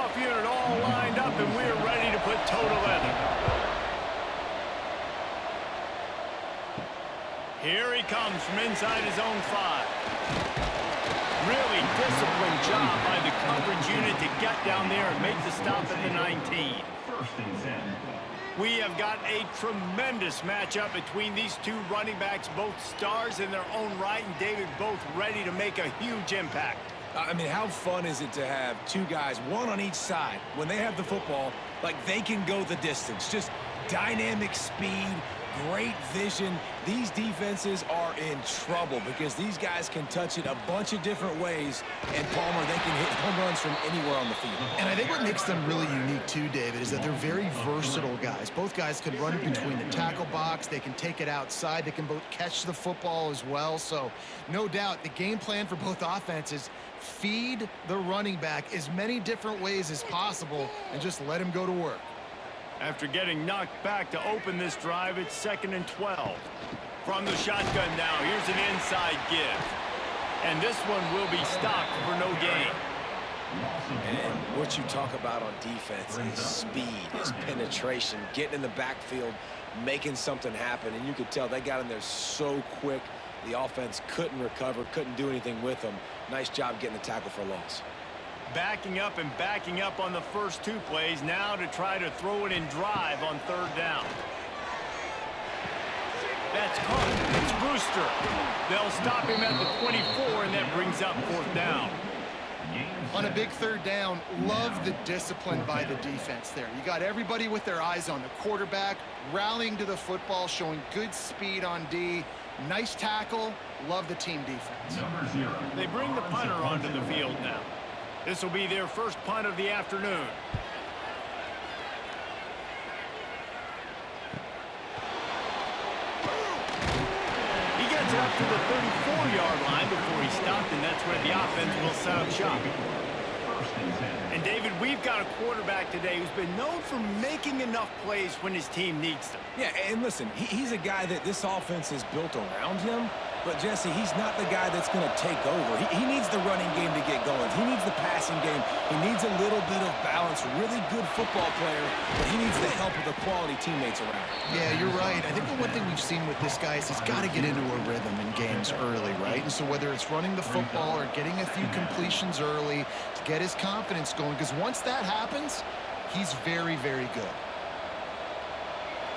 kickoff unit all lined up, and we're ready to put toe to leather. Here he comes from inside his own 5. Really disciplined job by the coverage unit to get down there and make the stop at the 19. First and 10. We have got a tremendous matchup between these two running backs, both stars in their own right, and David, both ready to make a huge impact. I mean, how fun is it to have two guys, one on each side, when they have the football, like they can go the distance. Just dynamic speed, great vision. These defenses are in trouble because these guys can touch it a bunch of different ways, and Palmer, they can hit home runs from anywhere on the field. And I think what makes them really unique too, David, is that they're very versatile guys. Both guys can run in between the tackle box. They can take it outside. They can both catch the football as well. So no doubt the game plan for both offenses, feed the running back as many different ways as possible and just let him go to work. After getting knocked back to open this drive, it's 2nd and 12. From the shotgun now, here's an inside give. And this one will be stopped for no gain. And what you talk about on defense is speed, is penetration, getting in the backfield, making something happen. And you could tell they got in there so quick, the offense couldn't recover, couldn't do anything with them. Nice job getting the tackle for a loss. Backing up and backing up on the first 2 plays, now to try to throw it in drive on 3rd down. That's caught. It's Brewster. They'll stop him at the 24, and that brings up 4th down. On a big 3rd down, love the discipline by the defense there. You got everybody with their eyes on the quarterback, rallying to the football, showing good speed on D. Nice tackle. Love the team defense. They bring the punter onto the field now. This will be their first punt of the afternoon. He gets it up to the 34-yard line before he stopped, and that's where the offense will set up shop. And David, we've got a quarterback today who's been known for making enough plays when his team needs them. Yeah, and listen, he's a guy that this offense is built around him. But, Jesse, he's not the guy that's going to take over. He needs the running game to get going. He needs the passing game. He needs a little bit of balance. Really good football player, but he needs the help of the quality teammates around. Yeah, you're right. I think the one thing we've seen with this guy is he's got to get into a rhythm in games early, right? And so whether it's running the football or getting a few completions early to get his confidence going, because once that happens, he's very, very good.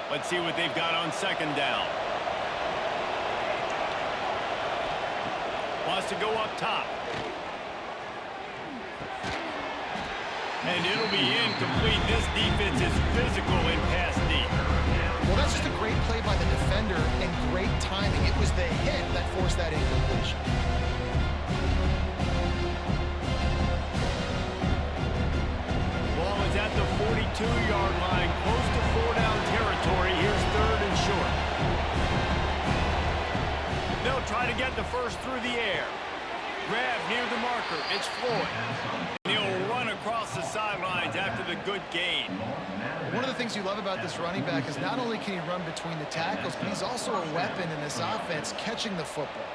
Let's see what they've got on 2nd down. Wants to go up top. And it'll be incomplete. This defense is physical in pass deep. Well, that's just a great play by the defender and great timing. It was the hit that forced that incompletion. Ball is at the 42-yard line, close to 4-down territory. Here's 3rd and short. They'll try to get the first through the air. Grab near the marker. It's Floyd. He'll run across the sidelines after the good gain. One of the things you love about this running back is not only can he run between the tackles, but he's also a weapon in this offense catching the football.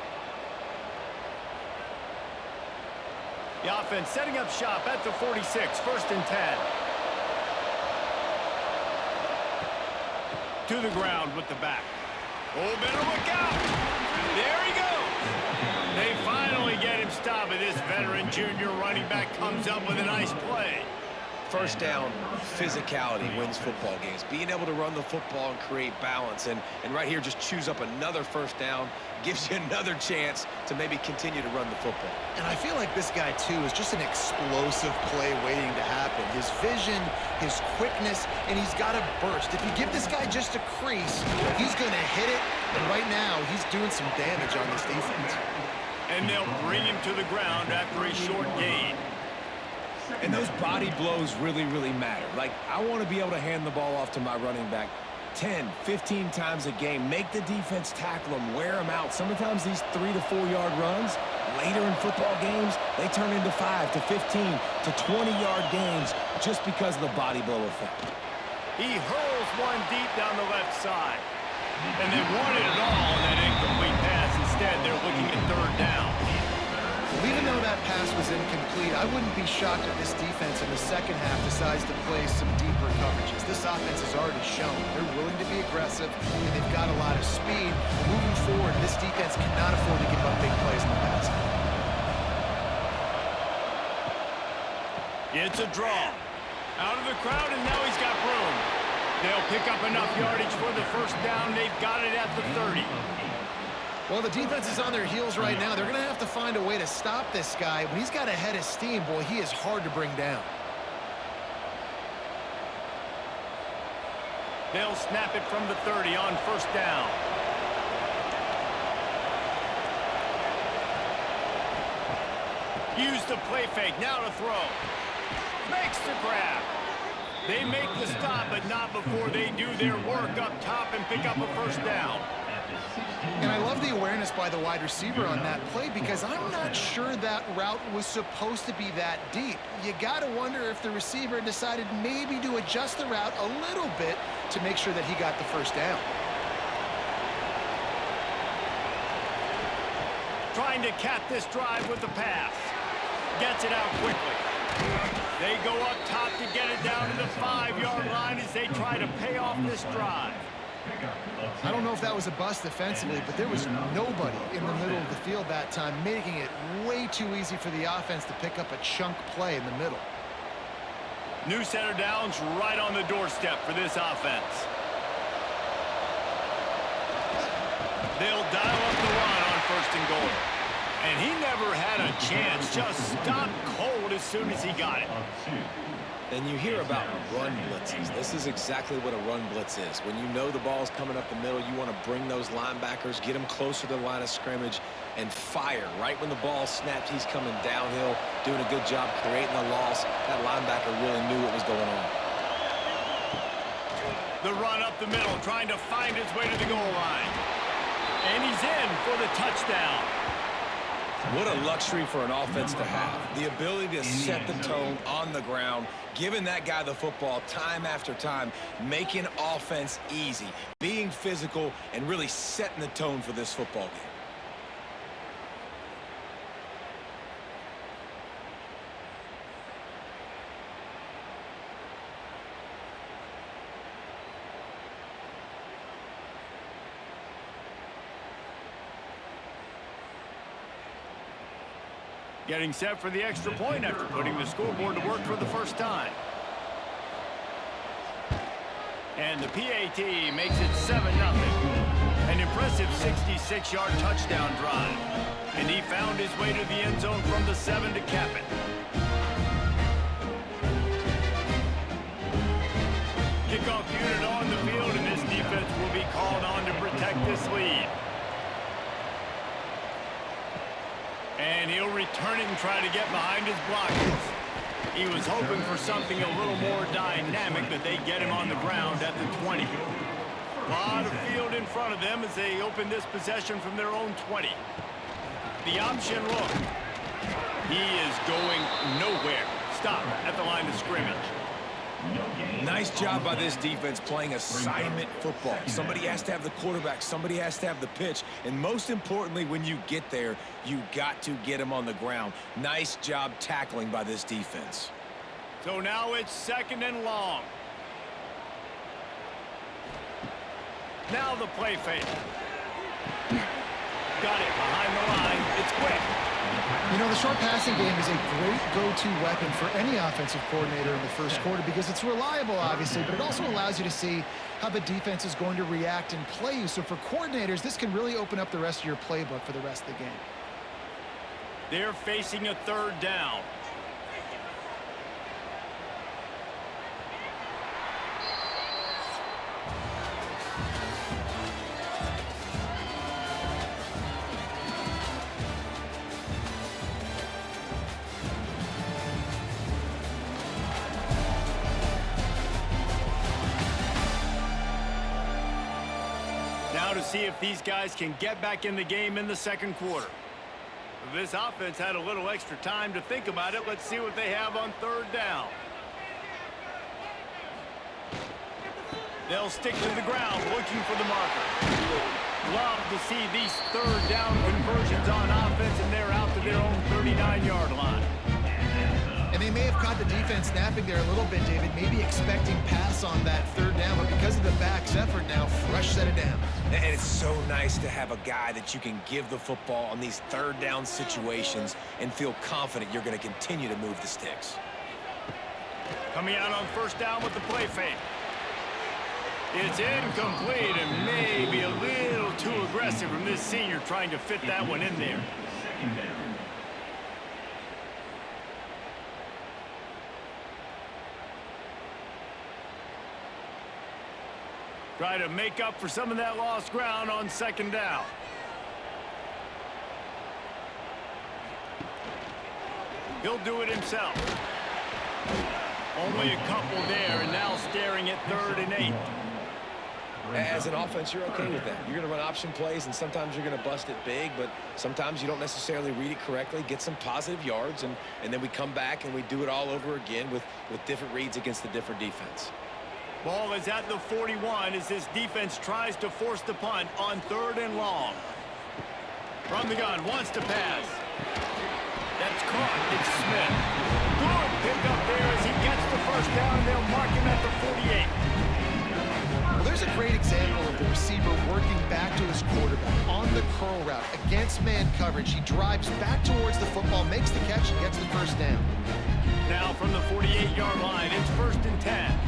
The offense setting up shop at the 46, 1st and 10. To the ground with the back. Oh, better look out. There he goes. They finally get him stopped, and this veteran junior running back comes up with a nice play. First down, physicality wins football games. Being able to run the football and create balance. And right here, just choose up another first down, gives you another chance to maybe continue to run the football. And I feel like this guy, too, is just an explosive play waiting to happen. His vision, his quickness, and he's got a burst. If you give this guy just a crease, he's going to hit it. And right now, he's doing some damage on this defense. And they'll bring him to the ground after a short gain. And those body blows really, really matter. Like, I want to be able to hand the ball off to my running back 10, 15 times a game. Make the defense tackle them, wear them out. Sometimes these 3 to 4 yard runs, later in football games, they turn into 5 to 15 to 20-yard gains just because of the body blow effect. He hurls one deep down the left side. And they wanted it all on that incomplete pass. Instead, they're looking at 3rd down. Well, even though that pass pass was incomplete, I wouldn't be shocked if this defense in the second half decides to play some deeper coverages. This offense has already shown they're willing to be aggressive, and they've got a lot of speed. Moving forward, this defense cannot afford to give up big plays in the pass. It's a draw. Out of the crowd, and now he's got room. They'll pick up enough yardage for the first down. They've got it at the 30. Well, the defense is on their heels right now. They're going to have to find a way to stop this guy. When he's got a head of steam, boy, he is hard to bring down. They'll snap it from the 30 on first down. Use the play fake. Now to throw. Makes the grab. They make the stop, but not before they do their work up top and pick up a first down. And I love the awareness by the wide receiver on that play because I'm not sure that route was supposed to be that deep. You got to wonder if the receiver decided maybe to adjust the route a little bit to make sure that he got the first down. Trying to cap this drive with the pass. Gets it out quickly. They go up top to get it down to the 5-yard line as they try to pay off this drive. I don't know if that was a bust defensively, but there was nobody in the middle of the field that time, making it way too easy for the offense to pick up a chunk play in the middle. New center downs right on the doorstep for this offense. They'll dial up the run on first and goal. And he never had a chance, just stopped cold as soon as he got it. And you hear about run blitzes. This is exactly what a run blitz is. When you know the ball's coming up the middle, you want to bring those linebackers, get them closer to the line of scrimmage, and fire. Right when the ball snapped, he's coming downhill, doing a good job creating the loss. That linebacker really knew what was going on. The run up the middle, trying to find his way to the goal line. And he's in for the touchdown. What a luxury for an offense to have. The ability to set the tone on the ground, giving that guy the football time after time, making offense easy, being physical, and really setting the tone for this football game. Getting set for the extra point after putting the scoreboard to work for the first time. And the PAT makes it 7-0. An impressive 66-yard touchdown drive. And he found his way to the end zone from the 7 to cap it. Kickoff unit on the field, and this defense will be called on to protect this lead. And he'll return it and try to get behind his blockers. He was hoping for something a little more dynamic, but they get him on the ground at the 20. A lot of field in front of them as they open this possession from their own 20. The option look. He is going nowhere. Stop at the line of scrimmage. Nice job by this defense playing assignment football. Somebody has to have the quarterback. Somebody has to have the pitch. And most importantly, when you get there, you got to get him on the ground. Nice job tackling by this defense. So now it's 2nd and long. Now the play fake. Got it behind the line. It's quick. You know, the short passing game is a great go-to weapon for any offensive coordinator in the first quarter because it's reliable, obviously, but it also allows you to see how the defense is going to react and play you. So for coordinators, this can really open up the rest of your playbook for the rest of the game. They're facing a 3rd down. Now to see if these guys can get back in the game in the 2nd quarter. This offense had a little extra time to think about it. Let's see what they have on 3rd down. They'll stick to the ground looking for the marker. Love to see these 3rd down conversions on offense, and they're out to their own 30. 49-yard line. And they may have caught the defense snapping there a little bit, David, maybe expecting pass on that third down, but because of the back's effort now, fresh set it down. And it's so nice to have a guy that you can give the football on these third down situations and feel confident you're going to continue to move the sticks. Coming out on first down with the play fake. It's incomplete and maybe a little too aggressive from this senior trying to fit that one in there. Try to make up for some of that lost ground on second down. He'll do it himself. Only a couple there, and now staring at 3rd and 8. As an offense, you're okay with that. You're going to run option plays, and sometimes you're going to bust it big, but sometimes you don't necessarily read it correctly, get some positive yards, and then we come back and we do it all over again with different reads against the different defense. Ball is at the 41 as this defense tries to force the punt on 3rd and long. From the gun, wants to pass. That's caught. It's Smith. Good pick up there as he gets the first down. They'll mark him at the 48. Well, there's a great example of the receiver working back to his quarterback on the curl route against man coverage. He drives back towards the football, makes the catch, and gets the first down. Now from the 48-yard line, it's 1st and 10.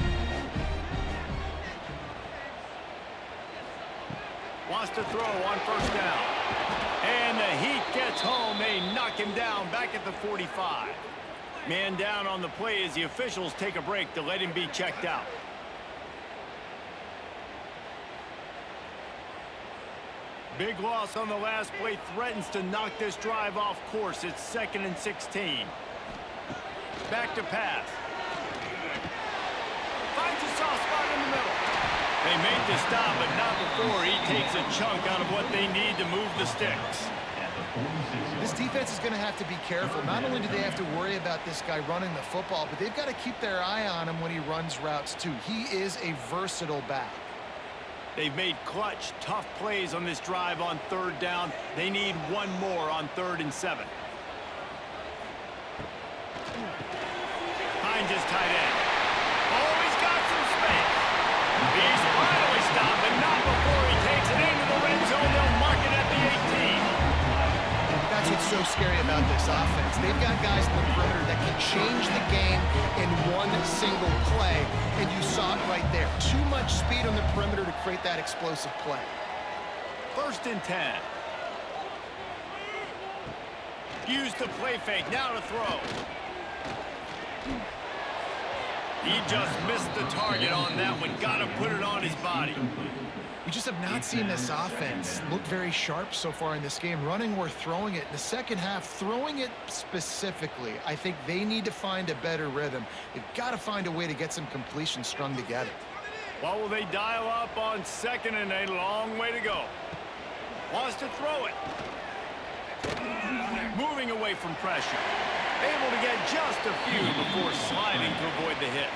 Wants to throw on first down. And the Heat gets home. They knock him down back at the 45. Man down on the play as the officials take a break to let him be checked out. Big loss on the last play threatens to knock this drive off course. It's 2nd and 16. Back to pass. Finds a soft spot in the middle. They made the stop, but not before he takes a chunk out of what they need to move the sticks. This defense is going to have to be careful. Not only do they have to worry about this guy running the football, but they've got to keep their eye on him when he runs routes too. He is a versatile back. They've made clutch, tough plays on this drive on 3rd down. They need one more on 3rd and 7. Finds his tight end. Oh, he's got some space. He's finally stopped, but not before he takes it into the red zone. They'll mark it at the 18. That's what's so scary about this offense. They've got guys in the perimeter that can change the game in one single play, and you saw it right there. Too much speed on the perimeter to create that explosive play. 1st and 10. Use the play fake. Now to throw. He just missed the target on that one. Got to put it on his body. We just have not seen this offense look very sharp so far in this game, running or throwing it. In the second half, throwing it specifically, I think they need to find a better rhythm. They've got to find a way to get some completions strung together. What will they dial up on 2nd and 8? Long way to go. Wants to throw it. Moving away from pressure. Able to get just a few before sliding to avoid the hit.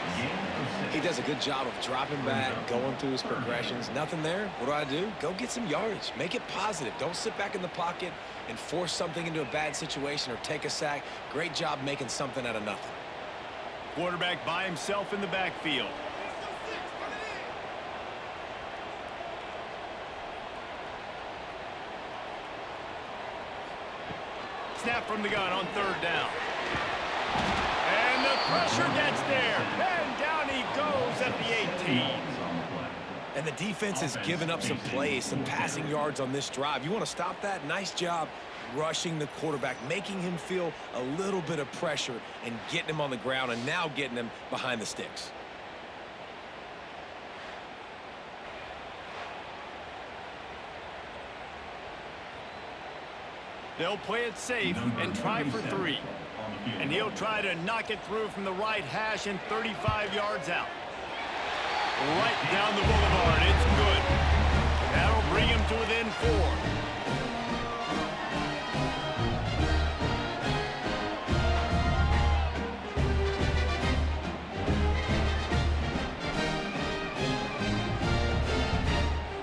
He does a good job of dropping back, going through his progressions. Nothing there. What do? Go get some yardage. Make it positive. Don't sit back in the pocket and force something into a bad situation or take a sack. Great job making something out of nothing. Quarterback by himself in the backfield. Snap from the gun on 3rd down. And the pressure gets there. And down he goes at the 18. And the defense has given up some plays, some passing yards on this drive. You want to stop that? Nice job rushing the quarterback, making him feel a little bit of pressure and getting him on the ground and now getting him behind the sticks. They'll play it safe and try for 3. And he'll try to knock it through from the right hash and 35 yards out. Right down the boulevard. It's good. That'll bring him to within 4.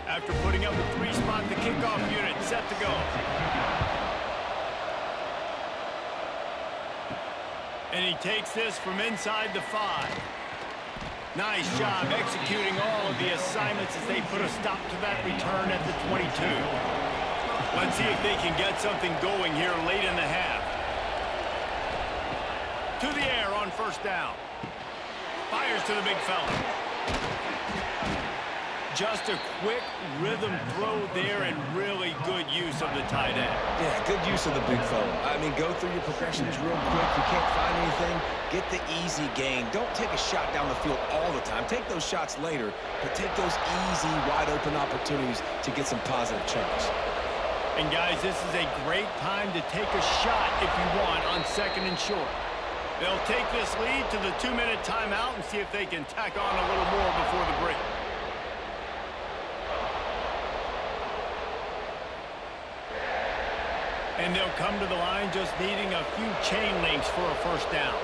After putting up a 3-spot, the kickoff unit set to go. And he takes this from inside the 5. Nice job executing all of the assignments as they put a stop to that return at the 22. Let's see if they can get something going here late in the half. To the air on first down. Fires to the big fella. Just a quick rhythm throw there and really good use of the tight end. Yeah, good use of the big fella. I mean, go through your progressions real quick. You can't find anything, get the easy gain. Don't take a shot down the field all the time. Take those shots later, but take those easy, wide-open opportunities to get some positive chunks. And, guys, this is a great time to take a shot if you want on 2nd and short. They'll take this lead to the 2-minute timeout and see if they can tack on a little more before the break. And they'll come to the line just needing a few chain links for a first down.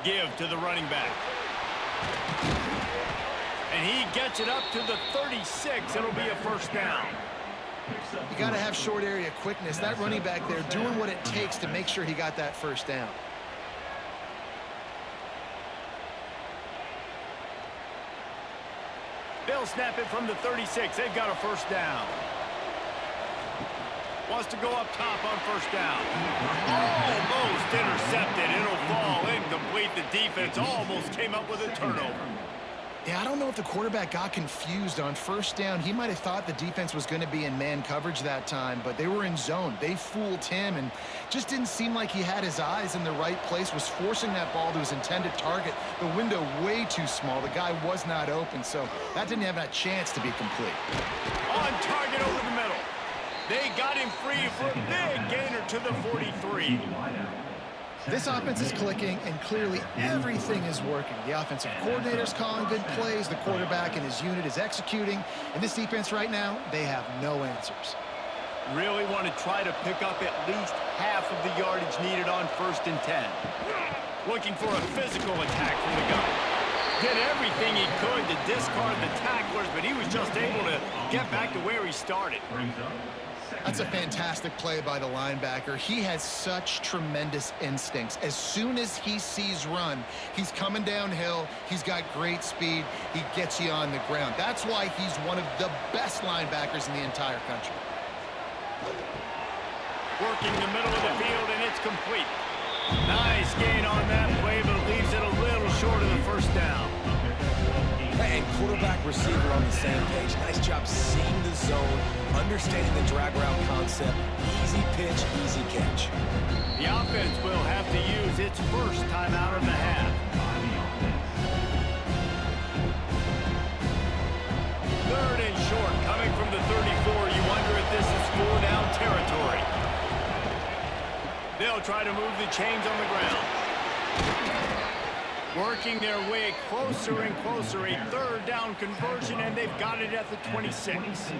Give to the running back. And he gets it up to the 36. It'll be a first down. You got to have short area quickness. That running back there doing what it takes to make sure he got that first down. They'll snap it from the 36. They've got a first down. Wants to go up top on first down. Almost intercepted. It'll fall incomplete. The defense almost came up with a turnover. Yeah, I don't know if the quarterback got confused on first down. He might have thought the defense was going to be in man coverage that time, but they were in zone. They fooled him and just didn't seem like he had his eyes in the right place, was forcing that ball to his intended target. The window way too small. The guy was not open, so that didn't have a chance to be complete. On target over the middle. They got him free for a big gainer to the 43. This offense is clicking, and clearly everything is working. The offensive coordinator's calling good plays. The quarterback and his unit is executing. And this defense right now, they have no answers. Really want to try to pick up at least half of the yardage needed on 1st and 10. Looking for a physical attack from the guy. Did everything he could to discard the tacklers, but he was just able to get back to where he started. That's a fantastic play by the linebacker. He has such tremendous instincts. As soon as he sees run, he's coming downhill. He's got great speed. He gets you on the ground. That's why he's one of the best linebackers in the entire country. Working the middle of the field, and it's complete. Nice gain on that play, but it leaves it a little short of the first down. And quarterback, receiver on the same page. Nice job seeing the zone, understanding the drag route concept. Easy pitch, easy catch. The offense will have to use its first timeout of the half. 3rd and short, coming from the 34. You wonder if this is 4-down territory. They'll try to move the chains on the ground. Working their way closer and closer, a 3rd down conversion, and they've got it at the 26.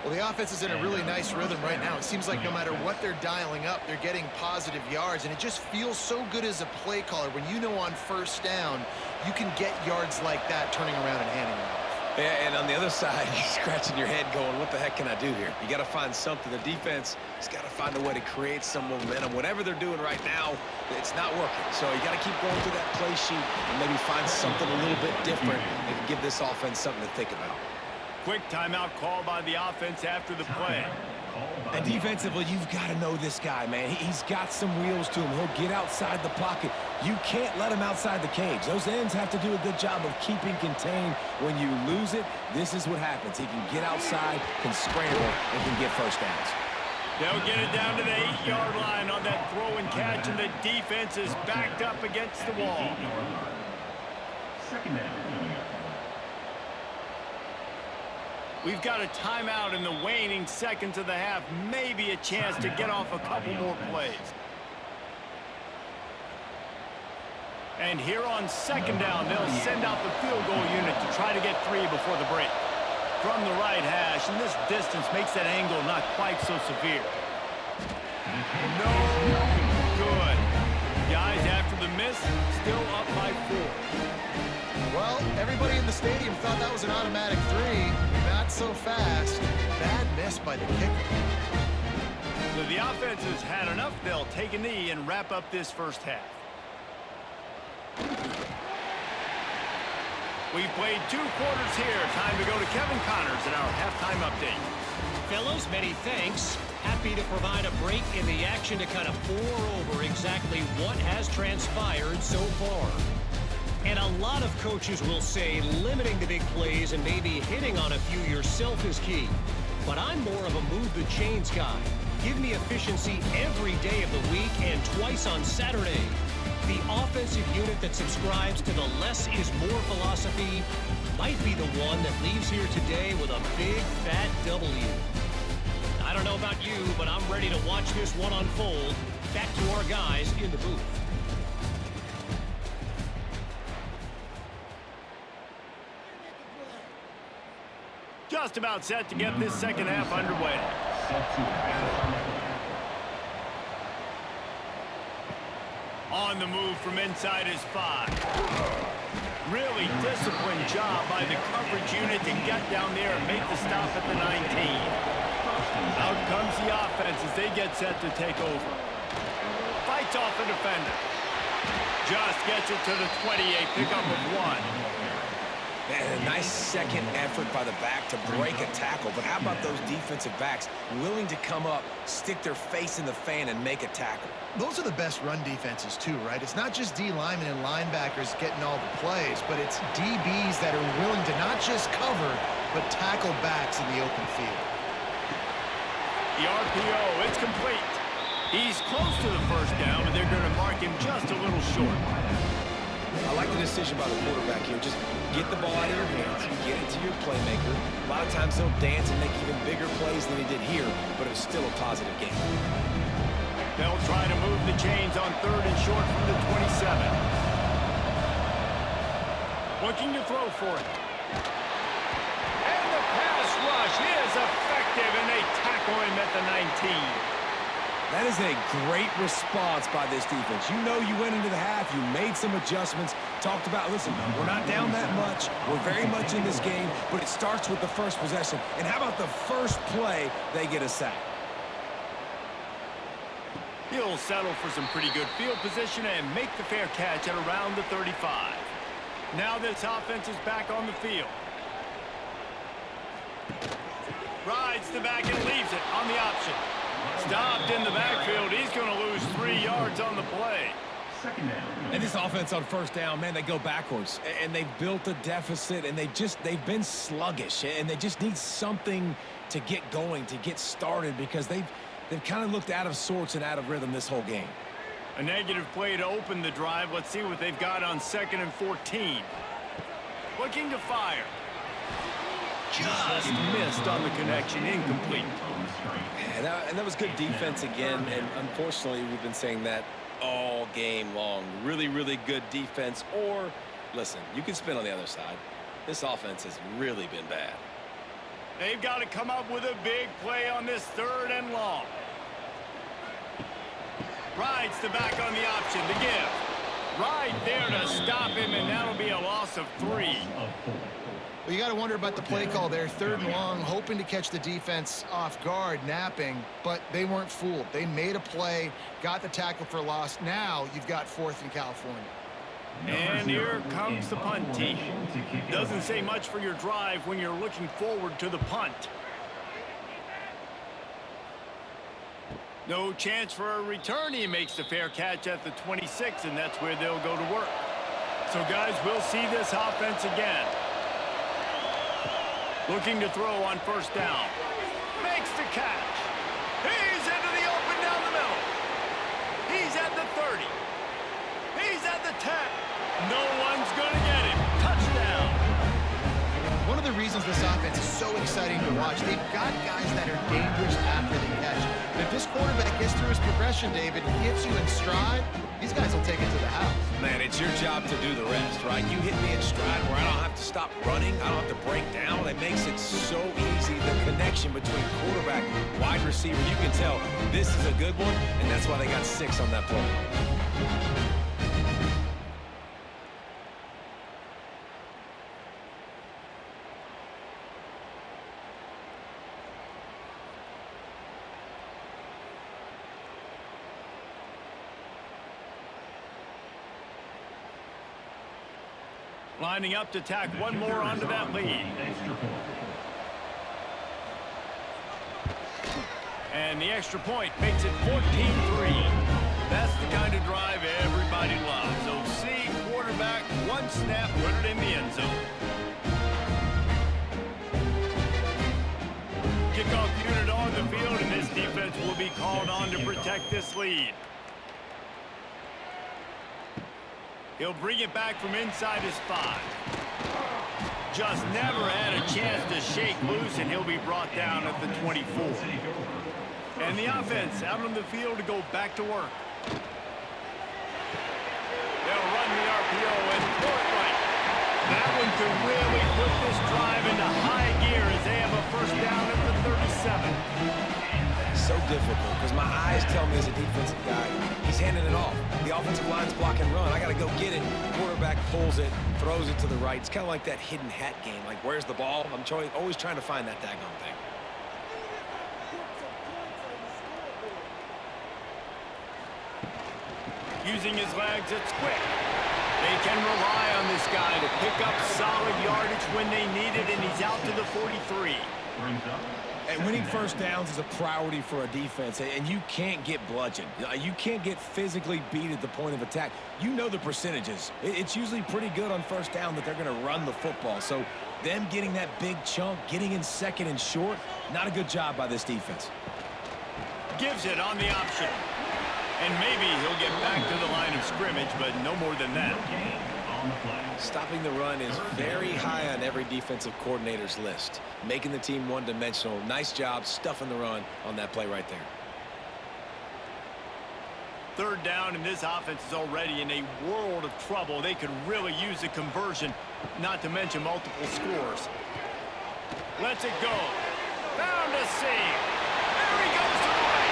Well, the offense is in a really nice rhythm right now. It seems like no matter what they're dialing up, they're getting positive yards, and it just feels so good as a play caller when you know on 1st down you can get yards like that turning around and handing it off. Yeah, and on the other side, you're scratching your head going, what the heck can I do here? You got to find something. The defense has got to find a way to create some momentum. Whatever they're doing right now, it's not working. So you got to keep going through that play sheet and maybe find something a little bit different that can give this offense something to think about. Quick timeout call by the offense after the play. And defensively, you've got to know this guy, man. He's got some wheels to him. He'll get outside the pocket. You can't let him outside the cage. Those ends have to do a good job of keeping contained. When you lose it, this is what happens. He can get outside, can scramble, and can get first downs. They'll get it down to the 8-yard line on that throw and catch, and the defense is backed up against the wall. We've got a timeout in the waning seconds of the half. Maybe a chance to get off a couple more plays. And here on 2nd down, they'll send out the field goal unit to try to get 3 before the break. From the right hash, and this distance makes that angle not quite so severe. No good. Guys, after the miss, still up by 4. Well, everybody in the stadium thought that was an automatic 3. Not so fast. Bad miss by the kicker. So the offense has had enough. They'll take a knee and wrap up this first half. We've played 2 quarters here. Time to go to Kevin Connors in our halftime update. Fellows, many thanks. Happy to provide a break in the action to kind of pour over exactly what has transpired so far. And a lot of coaches will say limiting the big plays and maybe hitting on a few yourself is key. But I'm more of a move the chains guy. Give me efficiency every day of the week and twice on Saturday. The offensive unit that subscribes to the less is more philosophy might be the one that leaves here today with a big fat W. I don't know about you, but I'm ready to watch this one unfold. Back to our guys in the booth. Just about set to get this second half underway. On the move from inside his 5. Really disciplined job by the coverage unit to get down there and make the stop at the 19. Out comes the offense as they get set to take over. Fights off the defender. Just gets it to the 28, pickup of 1. Man, a nice second effort by the back to break a tackle. But how about those defensive backs willing to come up, stick their face in the fan, and make a tackle? Those are the best run defenses too, right? It's not just D linemen and linebackers getting all the plays, but it's DBs that are willing to not just cover, but tackle backs in the open field. The RPO, it's complete. He's close to the first down, but they're going to mark him just a little short. I like the decision by the quarterback here. Just get the ball out of your hands, get it to your playmaker. A lot of times he'll dance and make even bigger plays than he did here, but it was still a positive game. They'll try to move the chains on 3rd and short from the 27. Looking to throw for it. And the pass rush is effective, and they tackle him at the 19. That is a great response by this defense. You know you went into the half, you made some adjustments, talked about, listen, we're not down that much, we're very much in this game, but it starts with the first possession. And how about the first play, they get a sack? He'll settle for some pretty good field position and make the fair catch at around the 35. Now this offense is back on the field. Rides the back and leaves it on the option. Stopped in the backfield. He's going to lose 3 yards on the play. And this offense on first down, man, they go backwards. And they've built a deficit, and they've been sluggish. And they just need something to get going, to get started, because they've kind of looked out of sorts and out of rhythm this whole game. A negative play to open the drive. Let's see what they've got on 2nd and 14. Looking to fire. Just missed on the connection, incomplete. And that was good defense again, and unfortunately we've been saying that all game long. Really, really good defense, or, listen, you can spin on the other side. This offense has really been bad. They've got to come up with a big play on this 3rd and long. Rides the back on the option to give. Right there to stop him, and that'll be a loss of 3. Well, you got to wonder about the play call there. 3rd and long, hoping to catch the defense off guard, napping, but they weren't fooled. They made a play, got the tackle for loss. Now you've got 4th in California. And here comes the punt team. Doesn't say much for your drive when you're looking forward to the punt. No chance for a return. He makes the fair catch at the 26, and that's where they'll go to work. So, guys, we'll see this offense again. Looking to throw on first down. Makes the catch. He's into the open down the middle. He's at the 30. He's at the 10. No one's going to get him. Touchdown. One of the reasons this offense is so exciting to watch, they've got guys that are dangerous after the catch. And if this quarterback gets through his progression, David, gets you in stride, these guys will take it to the house. Man, it's your job to do the rest, right? You hit me in stride where I don't have to stop running. I don't have to break down. It makes it so easy. The connection between quarterback, wide receiver, you can tell this is a good one, and that's why they got 6 on that play. Lining up to tack one more onto that lead. And the extra point makes it 14-3. That's the kind of drive everybody loves. OC, quarterback, one snap, put it in the end zone. Kickoff unit on the field, and this defense will be called on to protect this lead. He'll bring it back from inside his 5. Just never had a chance to shake loose, and he'll be brought down at the 24. And the offense out on the field to go back to work. They'll run the RPO and pull it right. That one could really put this drive into high gear as they have a first down at the 37. So difficult because my eyes tell me as a defensive guy, he's handing it off. The offensive line's block and run. I got to go get it. Quarterback pulls it, throws it to the right. It's kind of like that hidden hat game. Like, where's the ball? I'm always trying to find that daggone thing. Using his legs, it's quick. They can rely on this guy to pick up solid yardage when they need it, and he's out to the 43. And winning first downs is a priority for a defense, and you can't get bludgeoned. You can't get physically beat at the point of attack. You know the percentages. It's usually pretty good on first down that they're going to run the football. So them getting that big chunk, getting in second and short, not a good job by this defense. Gives it on the option. And maybe he'll get back to the line of scrimmage, but no more than that. Stopping the run is very high on every defensive coordinator's list. Making the team one-dimensional. Nice job stuffing the run on that play right there. Third down, and this offense is already in a world of trouble. They could really use a conversion, not to mention multiple scores. Lets it go. Found a seam. There he goes to the right.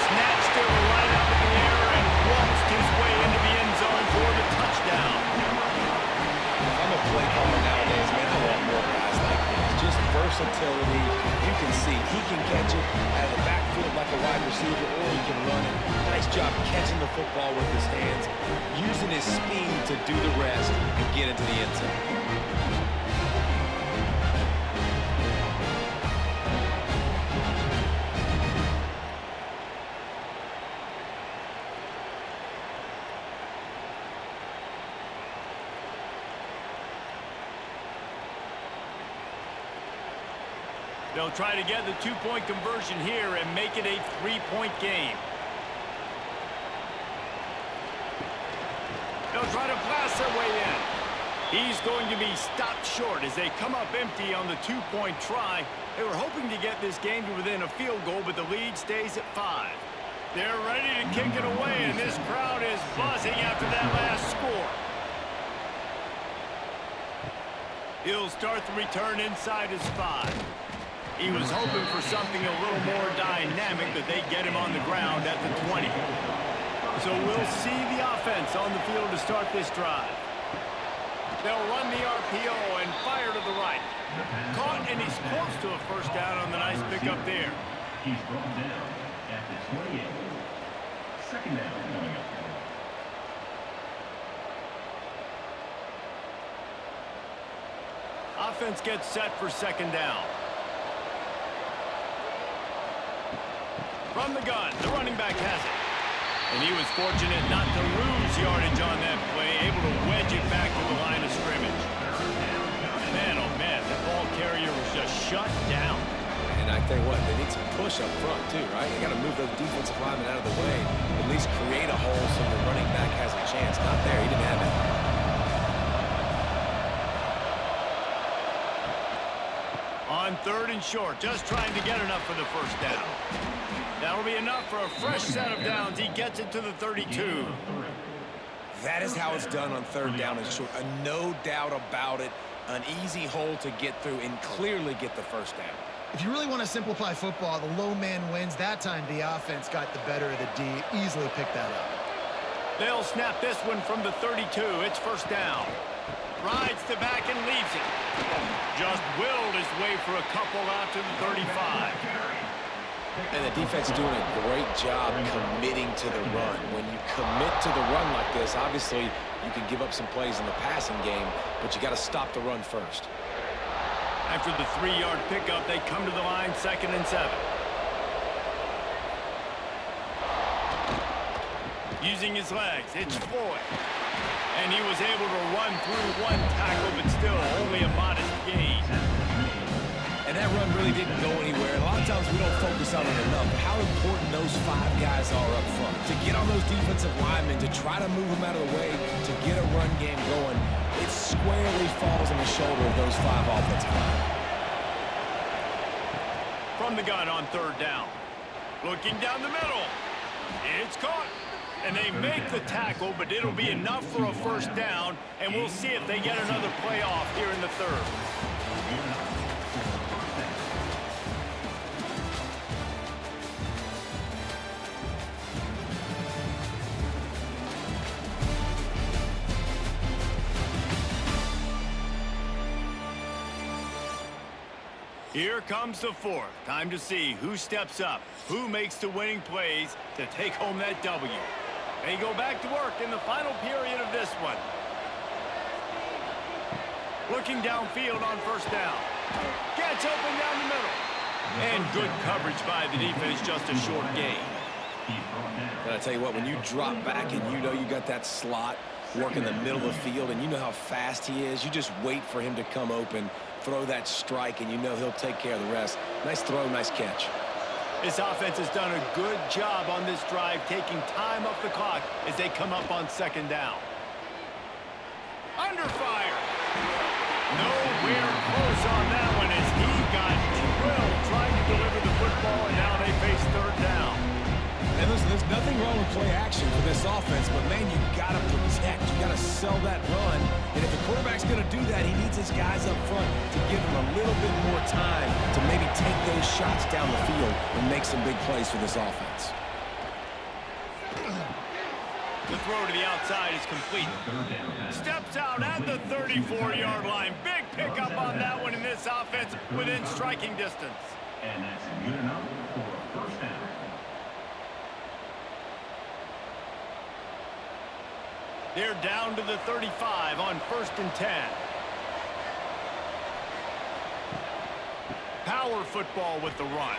Snatched it right up in the air and waltzed his way into the end zone for the touchdown. If I'm a play caller nowadays, man, I want more guys like this. Just versatility. You can see he can catch it out of the backfield like a wide receiver, or he can run it. Nice job catching the football with his hands, using his speed to do the rest and get into the end zone. They'll try to get the two-point conversion here and make it a three-point game. They'll try to blast their way in. He's going to be stopped short as they come up empty on the two-point try. They were hoping to get this game to within a field goal, but the lead stays at 5. They're ready to kick it away, and this crowd is buzzing after that last score. He'll start the return inside his 5. He was hoping for something a little more dynamic, but they get him on the ground at the 20. So we'll see the offense on the field to start this drive. They'll run the RPO and fire to the right. Caught, and he's close to a first down on the nice pickup there. He's brought down at the 28. Second down coming up. Offense gets set for second down. From the gun, the running back has it. And he was fortunate not to lose yardage on that play, able to wedge it back to the line of scrimmage. Man, oh man, the ball carrier was just shut down. And I tell you what, they need some push up front too, right? You got to move those defensive linemen out of the way, at least create a hole so the running back has a chance. Not there, he didn't have it. On third and short, just trying to get enough for the first down. That'll be enough for a fresh set of downs. He gets it to the 32. That is how it's done on third down and short. No doubt about it. An easy hole to get through and clearly get the first down. If you really want to simplify football, the low man wins. That time the offense got the better of the D. Easily picked that up. They'll snap this one from the 32. It's first down. Rides the back and leaves it. Just willed his way for a couple out to the 35. And the defense doing a great job committing to the run. When you commit to the run like this, obviously you can give up some plays in the passing game, but you got to stop the run first. After the 3-yard pickup, they come to the line, 2nd and 7. Using his legs, it's Floyd. And he was able to run through one tackle, but still only a modest gain. And that run really didn't go anywhere. A lot of times we don't focus on it enough, but how important those 5 guys are up front. To get on those defensive linemen, to try to move them out of the way, to get a run game going, it squarely falls on the shoulder of those 5 offensive linemen. From the gun on 3rd down. Looking down the middle. It's caught. And they make the tackle, but it'll be enough for a 1st down, and we'll see if they get another play off here in the 3rd. Here comes the 4th. Time to see who steps up, who makes the winning plays to take home that W. They go back to work in the final period of this one. Looking downfield on 1st down. Gets open down the middle. And good coverage by the defense, just a short gain. And I tell you what, when you drop back and you know you got that slot work in the middle of the field and you know how fast he is, you just wait for him to come open, throw that strike, and you know he'll take care of the rest. Nice throw, nice catch. This offense has done a good job on this drive, taking time off the clock as they come up on 2nd down. Under fire. Nowhere close on that one as he got drilled trying to deliver the football, and now they face 3rd down. And listen, there's nothing wrong with play action for this offense, but man, you got to protect. You got to sell that run. And if the quarterback's going to do that, he needs his guys up front to give him a little bit more time to maybe take those shots down the field and make some big plays for this offense. The throw to the outside is complete. Steps out at the 34-yard line. Big pickup on that one in this offense within striking distance. And that's good enough for a 1st down. They're down to the 35 on 1st and 10. Power football with the run.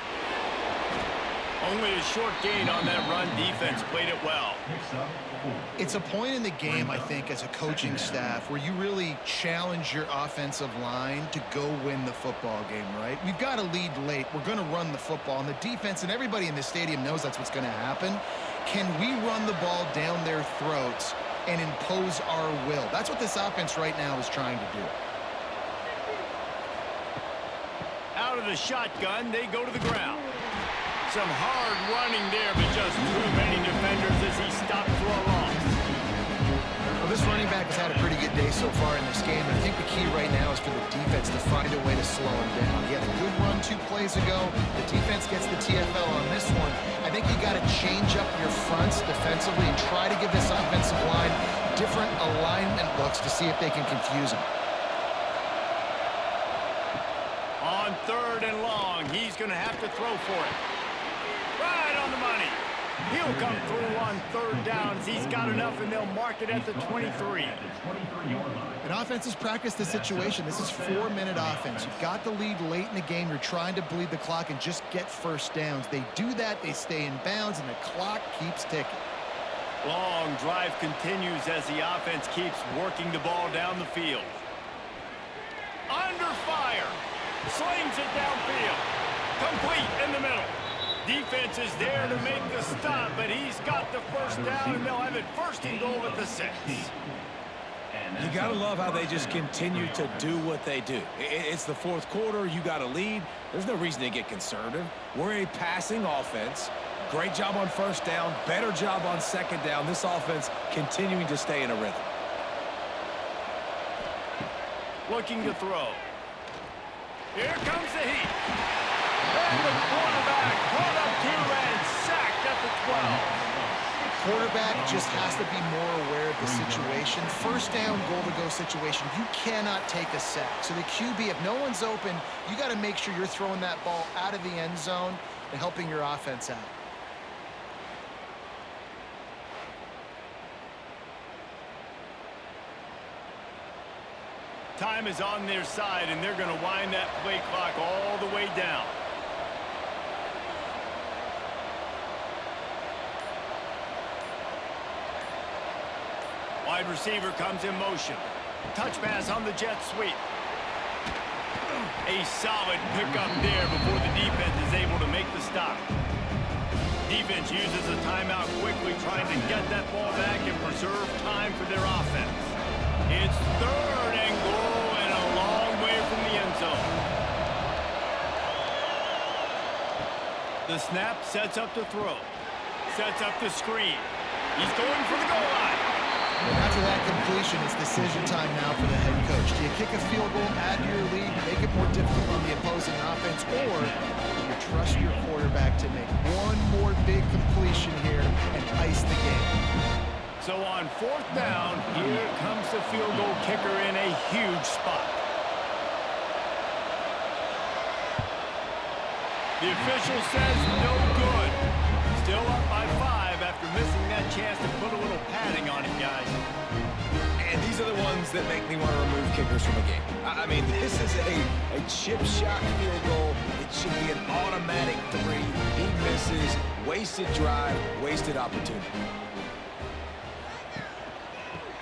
Only a short gain on that run. Defense played it well. It's a point in the game, I think, as a coaching staff where you really challenge your offensive line to go win the football game, right? We've got to lead late. We're going to run the football. And the defense and everybody in the stadium knows that's what's going to happen. Can we run the ball down their throats and impose our will? That's what this offense right now is trying to do. Out of the shotgun, they go to the ground. Some hard running there, but just too many defenders as he stopped for a loss. Well, this running back has had a pretty good day so far in this game. And I think the key right now is for the defense to find a way to slow him down. He had a good run 2 plays ago. The defense gets the TFL on this one. I think you got to change up your fronts defensively and try to give this offensive line different alignment looks to see if they can confuse him. On 3rd and long, he's going to have to throw for it. Right on the money. He'll come through on 3rd down as he's got enough, and they'll mark it at the 23. An offense has practiced the situation. This is 4-minute offense. You've got the lead late in the game. You're trying to bleed the clock and just get 1st downs. They do that, they stay in bounds, and the clock keeps ticking. Long drive continues as the offense keeps working the ball down the field. Under fire. Slings it downfield. Complete in the middle. Defense is there to make the stop, but he's got the 1st down, and they'll have it 1st and goal at the 6. You got to love how they just continue to do what they do. It's the 4th quarter. You got to lead. There's no reason to get conservative. We're a passing offense. Great job on 1st down. Better job on 2nd down. This offense continuing to stay in a rhythm. Looking to throw. Here comes the heat. And the quarterback brought up 2 and sacked at the 12. Quarterback just has to be more aware of the situation. First down, goal-to-go situation. You cannot take a sack. So the QB, if no one's open, you got to make sure you're throwing that ball out of the end zone and helping your offense out. Time is on their side, and they're going to wind that play clock all the way down. Wide receiver comes in motion. Touch pass on the jet sweep. A solid pickup there before the defense is able to make the stop. Defense uses a timeout quickly, trying to get that ball back and preserve time for their offense. It's 3rd and goal and a long way from the end zone. The snap sets up the throw. Sets up the screen. He's going for the goal line. After that completion, it's decision time now for the head coach. Do you kick a field goal, add to your lead, make it more difficult on the opposing offense, or do you trust your quarterback to make one more big completion here and ice the game? So on 4th down, here comes the field goal kicker in a huge spot. The official says no good. Still up by 5 after missing that chance to put a little padding on it, guys. And these are the ones that make me want to remove kickers from a game. I mean, this is a chip shot field goal. It should be an automatic 3. He misses. Wasted drive, wasted opportunity.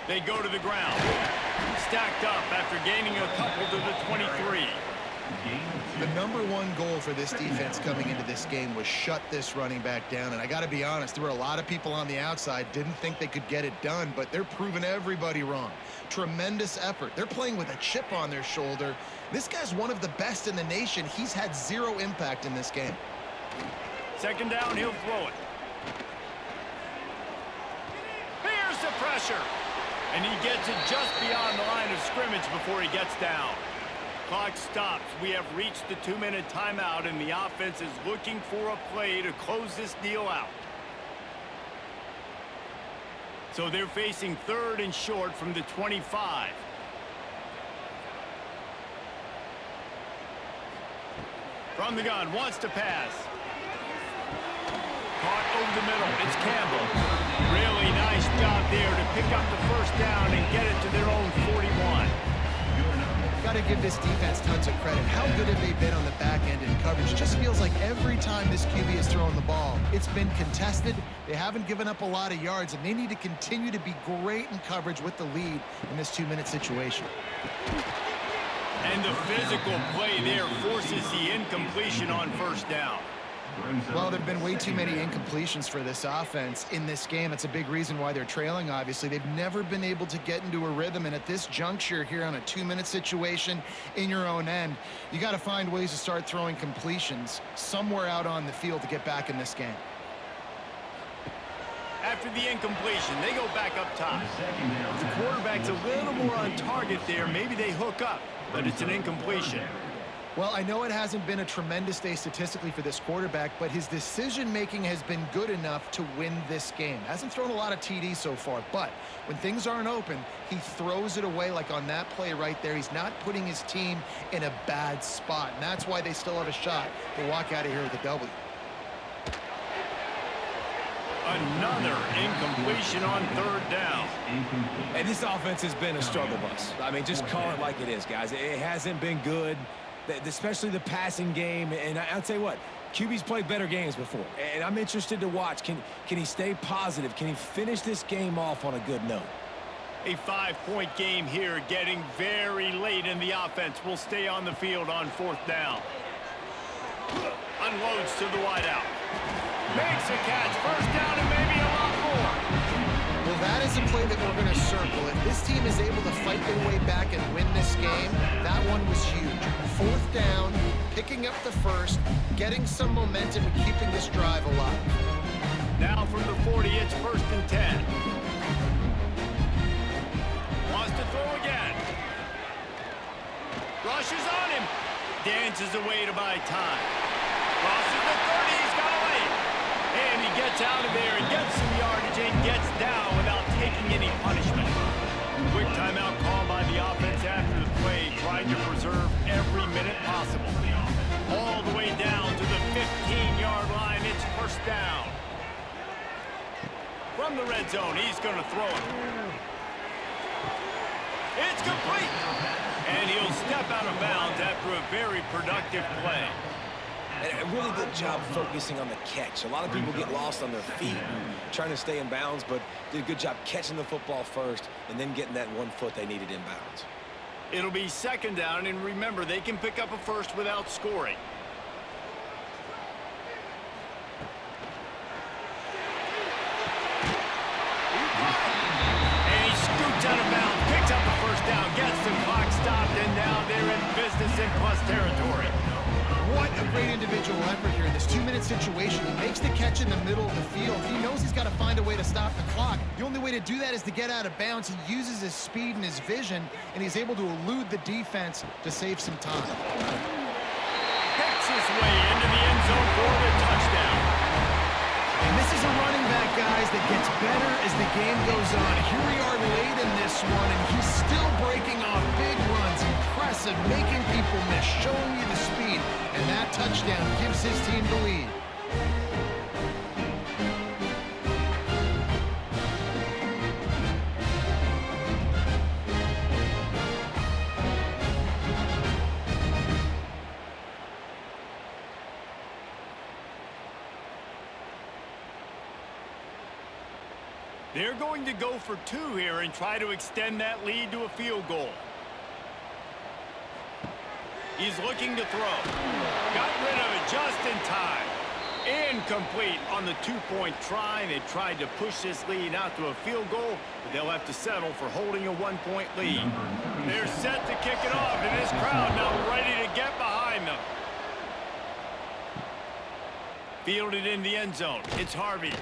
They go to the ground. Stacked up after gaining a couple to the 23. The #1 goal for this defense coming into this game was shut this running back down. And I got to be honest, there were a lot of people on the outside didn't think they could get it done, but they're proving everybody wrong. Tremendous effort. They're playing with a chip on their shoulder. This guy's one of the best in the nation. He's had 0 impact in this game. 2nd down, he'll throw it. Here's the pressure. And he gets it just beyond the line of scrimmage before he gets down. Clock stops. We have reached the 2-minute timeout, and the offense is looking for a play to close this deal out. So they're facing 3rd and short from the 25. From the gun, wants to pass. Caught over the middle. It's Campbell. Really nice job there to pick up the 1st down and get it to their own 41. Got to give this defense tons of credit. How good have they been on the back end in coverage? It just feels like every time this QB has thrown the ball, it's been contested. They haven't given up a lot of yards, and they need to continue to be great in coverage with the lead in this 2-minute situation. And the physical play there forces the incompletion on 1st down. Well, there have been way too many incompletions for this offense in this game. It's a big reason why they're trailing, obviously. They've never been able to get into a rhythm, and at this juncture here on a 2-minute situation in your own end, you got to find ways to start throwing completions somewhere out on the field to get back in this game. After the incompletion, they go back up top. The quarterback's a little more on target there. Maybe they hook up, but it's an incompletion. Well, I know it hasn't been a tremendous day statistically for this quarterback, but his decision-making has been good enough to win this game. Hasn't thrown a lot of TDs so far, but when things aren't open, he throws it away like on that play right there. He's not putting his team in a bad spot, and that's why they still have a shot to walk out of here with a W. Another incompletion on 3rd down. And this offense has been a struggle bus. I mean, just call it like it is, guys. It hasn't been good, especially the passing game. And I'll tell you what, QB's played better games before. And I'm interested to watch. Can he stay positive? Can he finish this game off on a good note? A 5-point game here, getting very late in the offense. Will stay on the field on 4th down. Unloads to the wideout. Makes a catch. 1st down and maybe a lot more. Well, that is a play that we're going to circle. If this team is able to fight their way back and win this game, that one was huge. 4th down, picking up the 1st, getting some momentum and keeping this drive alive. Now from the 40, it's 1st and 10. Wants to throw again. Rushes on him. Dances away to buy time. Crosses the 30, he's got a lead. And he gets out of there and gets some yardage Timeout called by the offense after the play, trying to preserve every minute possible. All the way down to the 15-yard line. It's first down. From the red zone, he's going to throw it. It's complete. And he'll step out of bounds after a very productive play. And a really good job focusing on the catch. A lot of people get lost on their feet trying to stay in bounds, but did a good job catching the football first and then getting that 1 foot they needed in bounds. It'll be second down, and remember, they can pick up a first without scoring. And he scoots out of bounds, picks up the first down, gets the clock stopped, and now they're in business in plus territory. What a great individual effort here in this 2-minute situation. He makes the catch in the middle of the field. He knows he's got to find a way to stop the clock. The only way to do that is to get out of bounds. He uses his speed and his vision, and he's able to elude the defense to save some time. Picks his way into the end zone for the touchdown. And this is a running back, guys, that gets better as the game goes on. Here we are late in this one, and he's still breaking off big runs. Impressive, making people miss, showing you the speed. And that touchdown gives his team the lead. They're going to go for 2 here and try to extend that lead to a field goal. He's looking to throw. Got rid of it just in time. Incomplete on the 2-point try. They tried to push this lead out to a field goal, but they'll have to settle for holding a 1-point lead. They're set to kick it off, and this crowd now ready to get behind them. Fielded in the end zone. It's Harvey.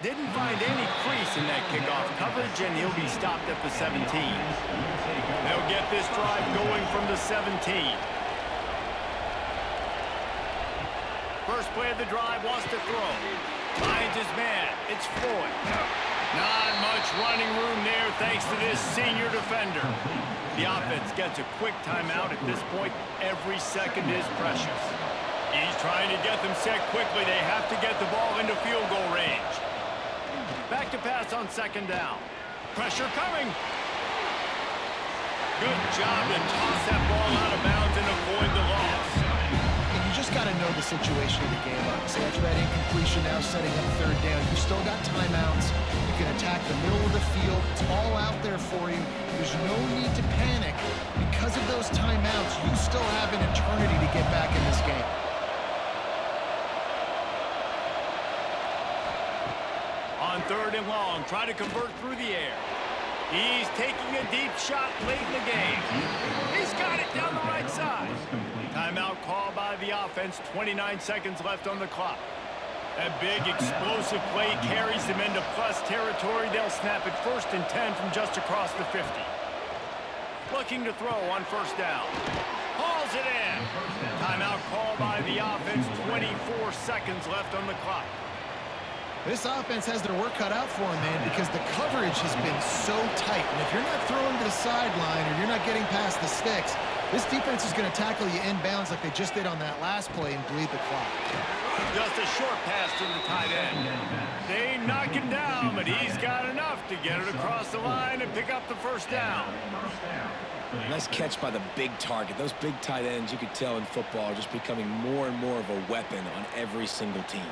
Didn't find any crease in that kickoff coverage, and he'll be stopped at the 17. They'll get this drive going from the 17. First play of the drive, wants to throw. Finds his man. It's Floyd. Not much running room there thanks to this senior defender. The offense gets a quick timeout at this point. Every second is precious. He's trying to get them set quickly. They have to get the ball into field goal range. Back to pass on second down. Pressure coming. Good job to toss that ball out of bounds and avoid the loss. And you just got to know the situation of the game, obviously. After that incompletion, now setting up third down. You still got timeouts. You can attack the middle of the field. It's all out there for you. There's no need to panic. Because of those timeouts, you still have an eternity to get back in this game. On third and long, try to convert through the air. He's taking a deep shot late in the game. He's got it down the right side. Timeout called by the offense. 29 seconds left on the clock. That big explosive play carries them into plus territory. They'll snap it 1st and 10 from just across the 50. Looking to throw on first down. Hauls it in. Timeout called by the offense. 24 seconds left on the clock. This offense has their work cut out for them, man, because the coverage has been so tight. And if you're not throwing to the sideline or you're not getting past the sticks, this defense is going to tackle you inbounds like they just did on that last play and bleed the clock. Just a short pass to the tight end. They knock him down, but he's got enough to get it across the line and pick up the first down. Nice catch by the big target. Those big tight ends, you could tell in football, are just becoming more and more of a weapon on every single team.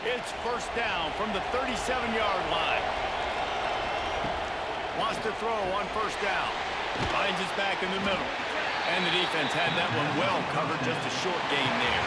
It's first down from the 37-yard line. Wants to throw on first down. Finds his back in the middle. And the defense had that one well covered. Just a short gain there.